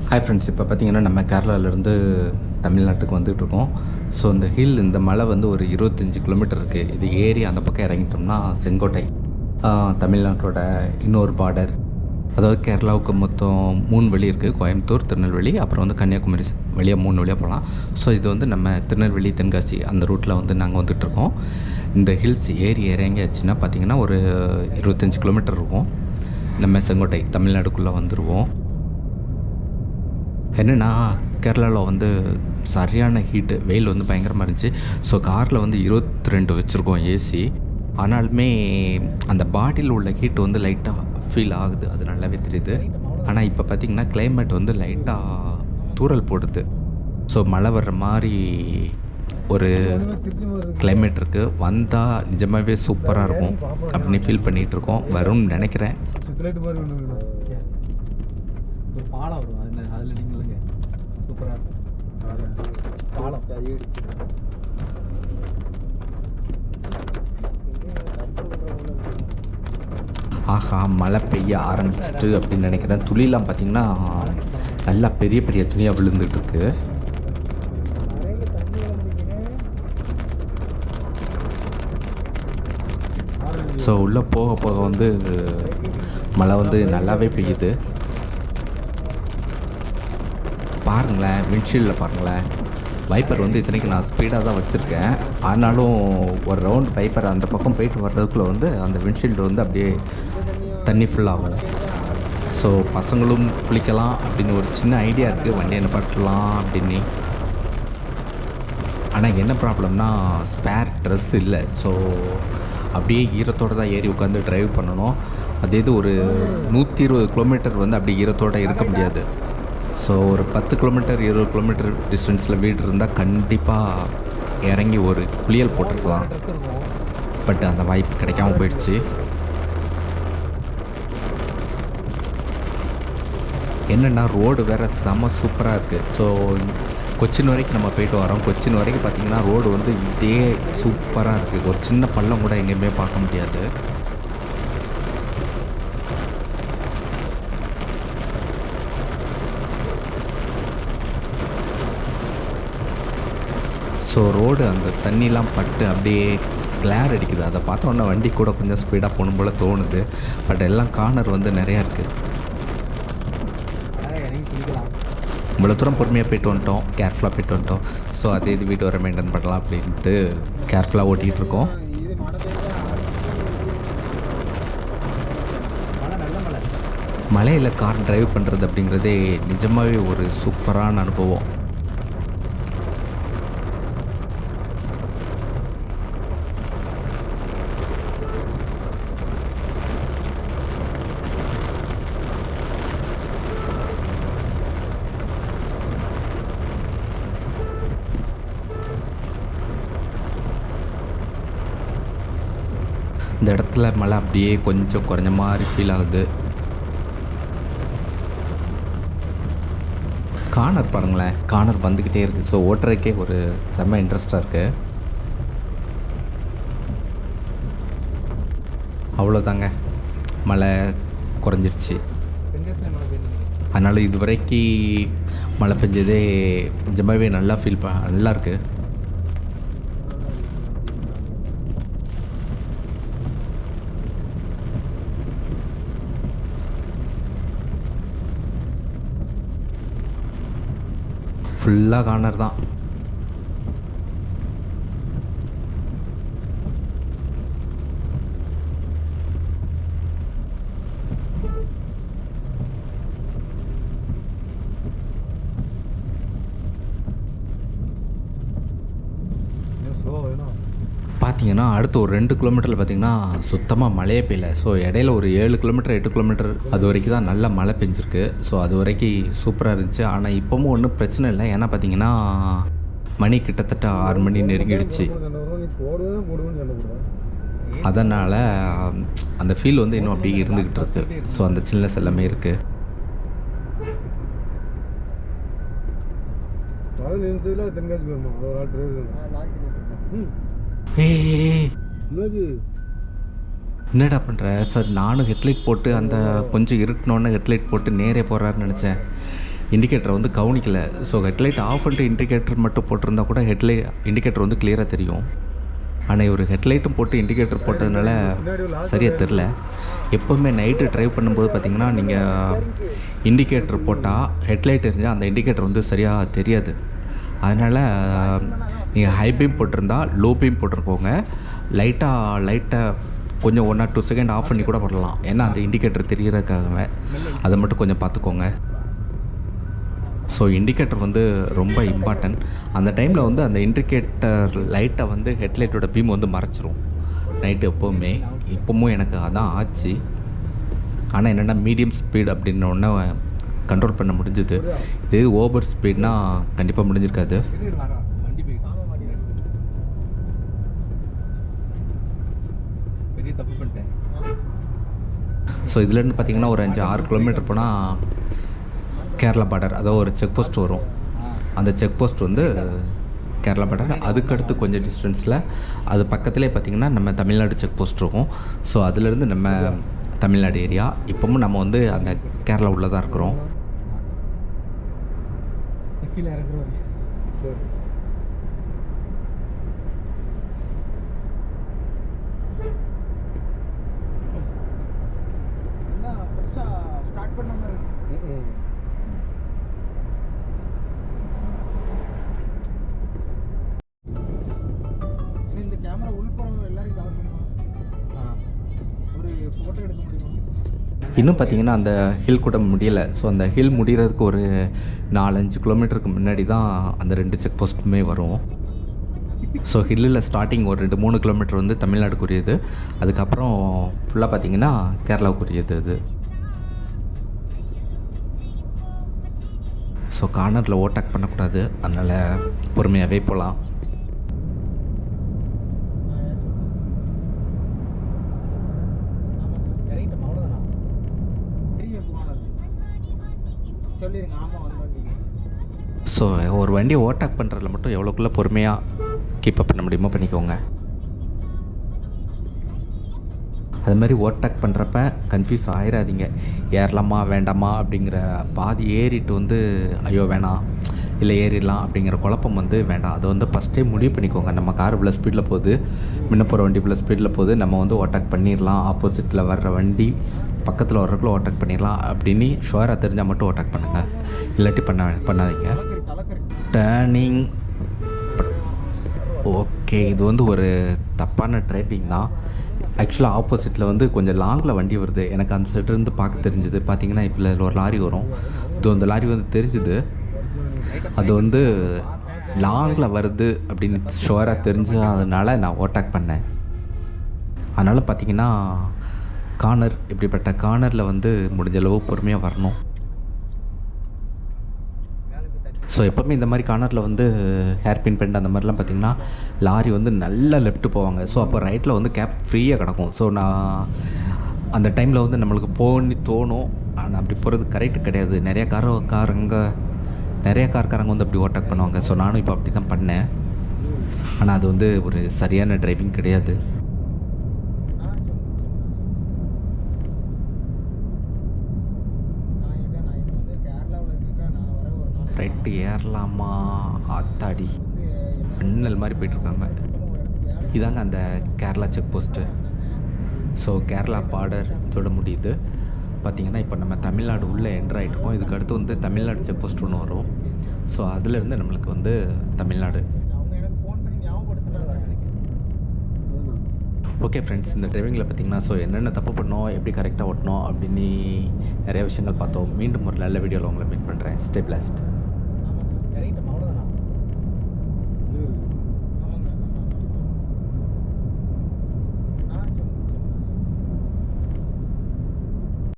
Hi friends, இப்போ பார்த்தீங்கன்னா நம்ம கேரளாவிலேருந்து தமிழ்நாட்டுக்கு வந்துகிட்ருக்கோம். ஸோ இந்த ஹில், இந்த மலை வந்து ஒரு 25 கிலோமீட்டர் இருக்குது. இது ஏறி அந்த பக்கம் இறங்கிட்டோம்னா செங்கோட்டை, தமிழ்நாட்டோட இன்னொரு பார்டர். அதாவது கேரளாவுக்கு மொத்தம் 3 வழி இருக்குது. கோயம்புத்தூர், திருநெல்வேலி, அப்புறம் வந்து கன்னியாகுமரி வழியாக 3 வழியாக போகலாம். ஸோ இது வந்து நம்ம திருநெல்வேலி, தென்காசி அந்த ரூட்டில் வந்து நாங்கள் வந்துகிட்ருக்கோம். இந்த ஹில்ஸ் ஏறி இறங்கியாச்சுன்னா பார்த்திங்கன்னா ஒரு 25 கிலோமீட்டர் இருக்கும். நம்ம செங்கோட்டை தமிழ்நாடுக்குள்ளே வந்துடுவோம். என்னென்னா கேரளாவில் வந்து சரியான ஹீட்டு, வெயில் வந்து பயங்கரமாக இருந்துச்சு. ஸோ காரில் வந்து 22 வச்சுருக்கோம் ஏசி. ஆனாலுமே அந்த பாடியில் உள்ள ஹீட் வந்து லைட்டாக ஃபீல் ஆகுது, அது நல்லாவே தெரியுது. ஆனால் இப்போ பார்த்திங்கன்னா கிளைமேட் வந்து லைட்டாக தூறல் போடுது. ஸோ மழை வர்ற மாதிரி ஒரு கிளைமேட் இருக்குது. வந்தால் நிஜமாகவே சூப்பராக இருக்கும் அப்படின்னு ஃபீல் பண்ணிகிட்ருக்கோம். வரும்னு நினைக்கிறேன். ஒரு பாலம் வரும், அதில் நீங்களுங்க சூப்பராக இருக்கும் பாலம். ஆஹா, மழை பெய்ய ஆரம்பிச்சிட்டு அப்படின்னு நினைக்கிறேன். துளியெலாம் பார்த்திங்கன்னா நல்லா பெரிய பெரிய துணியாக விழுந்துட்டுருக்கு. ஸோ உள்ளே போக போக வந்து மழை வந்து நல்லாவே பெய்யுது. பாருங்களேன், விண்ட்ஷீல்டில் பாருங்களேன். வைப்பர் வந்து இத்தனைக்கு நான் ஸ்பீடாக தான் வச்சுருக்கேன். ஆனாலும் ஒரு ரவுண்ட் வைப்பர் அந்த பக்கம் போயிட்டு வர்றதுக்குள்ளே வந்து அந்த விண்ட்ஷீல்டு வந்து அப்படியே தண்ணி ஃபுல்லாகும். ஸோ பசங்களும் குளிக்கலாம் அப்படின்னு ஒரு சின்ன ஐடியா இருக்குது, வண்டியை நிப்பாட்டலாம் அப்படின்னு. ஆனால் என்ன ப்ராப்ளம்னா ஸ்பேர் ட்ரெஸ் இல்லை. ஸோ அப்படியே ஈரத்தோடு தான் ஏறி உட்காந்து ட்ரைவ் பண்ணணும். அதே இது ஒரு 120 கிலோமீட்டர் வந்து அப்படியே ஈரத்தோடு இருக்க முடியாது. ஸோ ஒரு 10 கிலோமீட்டர் 20 கிலோமீட்டர் டிஸ்டன்ஸில் வீடு இருந்தால் கண்டிப்பாக இறங்கி ஒரு குளியல் போட்டிருக்கலாம். பட் அந்த வாய்ப்பு கிடைக்காம போயிடுச்சு. என்னென்னா ரோடு வேறு செம சூப்பராக இருக்குது. ஸோ கொச்சின் வரைக்கும் நம்ம போயிட்டு வரோம். கொச்சின் வரைக்கும் பார்த்திங்கன்னா ரோடு வந்து இதே சூப்பராக இருக்குது. ஒரு சின்ன பள்ளம் கூட எங்கேயுமே பார்க்க முடியாது. ஸோ ரோடு அந்த தண்ணிலாம் பட்டு அப்படியே கிளார் அடிக்குது. அதை பார்த்தோன்னா வண்டி கூட கொஞ்சம் ஸ்பீடாக போகணும் போல் தோணுது. பட் எல்லாம் கார்னர் வந்து நிறையா இருக்குது. இவ்வளோ தூரம் பொறுமையாக போய்ட்டு வந்துட்டோம், கேர்ஃபுல்லாக போய்ட்டு வந்துட்டோம். ஸோ அதே இது வீட்டு வர மெயின்டைன் பண்ணலாம் அப்படின்ட்டு கேர்ஃபுல்லாக ஓட்டிகிட்டு இருக்கோம். மலையில் கார் டிரைவ் பண்ணுறது அப்படிங்கிறதே நிஜமாகவே ஒரு சூப்பரான அனுபவம். இந்த இடத்துல மழை அப்படியே கொஞ்சம் குறைஞ்ச மாதிரி ஃபீல் ஆகுது. கார்னர் பாருங்களேன், கார்னர் வந்துக்கிட்டே இருக்குது. ஸோ ஓட்டுறதுக்கே ஒரு செம்ம இன்ட்ரெஸ்டாக இருக்குது. அவ்வளோதாங்க, மழை குறைஞ்சிருச்சு. அதனால் இது வரைக்கும் மழை பெஞ்சதே நிஜமாகவே நல்லா நல்லா இருக்குது. ஃபுல்லாக கார்னர் தான். பார்த்தீங்கன்னா அடுத்து ஒரு 2 கிலோமீட்டரில் பார்த்திங்கன்னா சுத்தமாக மழையே பெய்யல. ஸோ இடையில ஒரு 7 கிலோமீட்டர் 8 கிலோமீட்டர் அது வரைக்கும் தான் நல்லா மழை பெஞ்சிருக்கு. ஸோ அது வரைக்கும் சூப்பராக இருந்துச்சு. ஆனால் இப்போவும் ஒன்றும் பிரச்சனை இல்லை. ஏன்னா பார்த்திங்கன்னா மணி கிட்டத்தட்ட 6 மணி நெருங்கிடுச்சு. அதனால் அந்த ஃபீல் வந்து இன்னும் அப்படியே இருந்துக்கிட்டு இருக்குது. ஸோ அந்த சில்னஸ் எல்லாமே இருக்குது. என்னடா பண்ணுற சார்? நானும் ஹெட்லைட் போட்டு அந்த கொஞ்சம் இருட்டினோன்னு ஹெட்லைட் போட்டு நேரே போகிறாருன்னு நினச்சேன். இண்டிகேட்டரை வந்து கவனிக்கலை. ஸோ ஹெட்லைட் ஆஃப் பண்ணிட்டு இண்டிகேட்டர் மட்டும் போட்டிருந்தா கூட இண்டிகேட்டர் வந்து கிளியராக தெரியும். ஆனால் இவர் ஹெட்லைட்டும் போட்டு இண்டிகேட்டர் போட்டதுனால சரியாக தெரில. எப்போவுமே நைட்டு ட்ரைவ் பண்ணும்போது பார்த்திங்கன்னா நீங்கள் இண்டிகேட்டர் போட்டால் ஹெட்லைட் எரிஞ்சால் அந்த இண்டிகேட்டர் வந்து சரியாக தெரியாது. அதனால் நீங்கள் ஹை பீம் போட்டிருந்தா லோ பீம் போட்டிருக்கோங்க. லைட்டாக கொஞ்சம் 1 or 2 செகண்ட் ஆஃப் பண்ணி கூட போடலாம். ஏன்னா அந்த இண்டிகேட்டர் தெரியறதுக்காகவே அதை மட்டும் கொஞ்சம் பார்த்துக்கோங்க. ஸோ இண்டிகேட்டர் வந்து ரொம்ப இம்பார்ட்டன்ட். அந்த டைமில் வந்து அந்த இண்டிகேட்டர் லைட்டை வந்து ஹெட்லைட்டோட பீம் வந்து மறைச்சிரும் நைட்டு எப்போவுமே. இப்போவும் எனக்கு அதான் ஆச்சு. ஆனால் என்னென்னா மீடியம் ஸ்பீட் அப்படின்ன ஒன்று கண்ட்ரோல் பண்ண முடிஞ்சுது. இதே ஓவர் ஸ்பீட்னால் கண்டிப்பாக முடிஞ்சிருக்காது. பெரிய தப்பு பண்ணிட்டேன். ஸோ இதுலேருந்து பார்த்திங்கன்னா ஒரு 5-6 கிலோமீட்டர் போனால் கேரளா பார்டர், அதாவது ஒரு செக் போஸ்ட் வரும். அந்த செக் போஸ்ட் வந்து கேரளா பார்டர். அதுக்கடுத்து கொஞ்சம் டிஸ்டன்ஸில் அது பக்கத்துலேயே பார்த்திங்கன்னா நம்ம தமிழ்நாடு செக் போஸ்ட் இருக்கும். ஸோ அதுலேருந்து நம்ம தமிழ்நாடு ஏரியா. இப்போவும் நம்ம வந்து அந்த கேரளா உள்ளே தான் இருக்கிறோம். கீழே இறங்குறோம். ஸ்டார்ட் பண்ண மாதிரி இந்த கேமரா உள்புறம் எல்லாரும் கவர் பண்ணுவாங்க. ஒரு ஃபோட்டோ எடுக்க முடியுமா? இன்னும் பார்த்திங்கன்னா அந்த ஹில் கூட முடியலை. ஸோ அந்த ஹில் முடிகிறதுக்கு ஒரு 4-5 கிலோமீட்டருக்கு முன்னாடி தான் அந்த 2 செக் போஸ்ட்டுமே வரும். ஸோ ஹில்லில் ஸ்டார்டிங் ஒரு 2-3 கிலோமீட்டர் வந்து தமிழ்நாடுக்குரியது. அதுக்கப்புறம் ஃபுல்லாக பார்த்திங்கன்னா கேரளாவுக்குரியது அது. ஸோ கார்னரில் ஓவர்டேக் பண்ணக்கூடாது. அதனால் பொறுமையாகவே போகலாம். ஸோ ஒரு வண்டியை ஓவர்டேக் பண்ணுறதுல மட்டும் எவ்வளோக்குள்ளே பொறுமையாக கீப்பப் பண்ண முடியுமோ பண்ணிக்கோங்க. அது மாதிரி ஓவர்டேக் பண்ணுறப்ப கன்ஃபியூஸ் ஆகிடாதீங்க. ஏறலாமா வேண்டாமா அப்படிங்கிற பாதி ஏறிட்டு வந்து ஐயோ வேணாம் இல்லை ஏறிடலாம் அப்படிங்கிற குழப்பம் வந்து வேண்டாம். அதை வந்து ஃபஸ்ட்டே முடிவு பண்ணிக்கோங்க. நம்ம கார் இவ்வளோ ஸ்பீடில் போகுது, முன்ன போகிற வண்டி இவ்வளோ ஸ்பீடில் போகுது, நம்ம வந்து ஓவர்டேக் பண்ணிடலாம், ஆப்போசிட்டில் வர்ற வண்டி பக்கத்தில் வர்றதுக்குள்ள ஓவர்டேக் பண்ணிடலாம் அப்படின்னு ஷுவராக தெரிஞ்சால் மட்டும் ஓவர்டேக் பண்ணுங்கள். இல்லாட்டி பண்ணாதீங்க. டேர்னிங் ஓகே, இது வந்து ஒரு தப்பான டிரைவிங் தான். ஆக்சுவலாக ஆப்போசிட்டில் வந்து கொஞ்சம் லாங்கில் வண்டி வருது. எனக்கு அந்த சைட்லேருந்து பார்க்க தெரிஞ்சுது. பார்த்திங்கன்னா இப்போ இதில் ஒரு லாரி வரும். அந்த லாரி வந்து தெரிஞ்சுது. அது வந்து லாங்கில் வருது அப்படின்னு ஷுவராக தெரிஞ்சதுனால நான் ஓவர்டேக் பண்ணேன். அதனால் பார்த்திங்கன்னா கார்னர், இப்படிப்பட்ட கார்னரில் வந்து முடிஞ்ச அளவு பொறுமையாக வரணும். ஸோ எப்போவுமே இந்த மாதிரி கார்னரில் வந்து ஹேர்பின் பெண்ட் அந்த மாதிரிலாம் பார்த்திங்கன்னா லாரி வந்து நல்லா லெஃப்ட்டு போவாங்க. ஸோ அப்போ ரைட்டில் வந்து கேப் ஃப்ரீயாக கிடக்கும். ஸோ நான் அந்த டைமில் வந்து நம்மளுக்கு போகணுன்னு தோணும். ஆனால் அப்படி போகிறது கரெக்டு கிடையாது. நிறைய கார்காரங்க வந்து அப்படி ஓவர்டேக் பண்ணுவாங்க. ஸோ நானும் இப்போ அப்படி தான் பண்ணேன். ஆனால் அது வந்து ஒரு சரியான டிரைவிங் கிடையாது. ரைட்டு ஏறலாமா? ஆத்தாடி மின்னல் மாதிரி போயிட்டுருக்காங்க. இதாங்க அந்த Kerala check post. So Kerala border இதோட முடியுது. பார்த்திங்கன்னா இப்போ நம்ம தமிழ்நாடு உள்ளே என்ட்ரு ஆகிட்ருக்கோம். இதுக்கு அடுத்து வந்து தமிழ்நாடு செக் போஸ்ட் ஒன்று வரும். ஸோ அதிலேருந்து நம்மளுக்கு வந்து தமிழ்நாடு. ஓகே ஃப்ரெண்ட்ஸ், இந்த டிரைவிங்கில் பார்த்திங்கன்னா ஸோ என்னென்ன தப்பு பண்ணோம், எப்படி கரெக்டாக ஓட்டணும் அப்படின்னு நிறைய விஷயங்கள் பார்த்தோம். மீண்டும் ஒரு நல்ல வீடியோவில் உங்களை மீட் பண்ணுறேன். Stay blessed.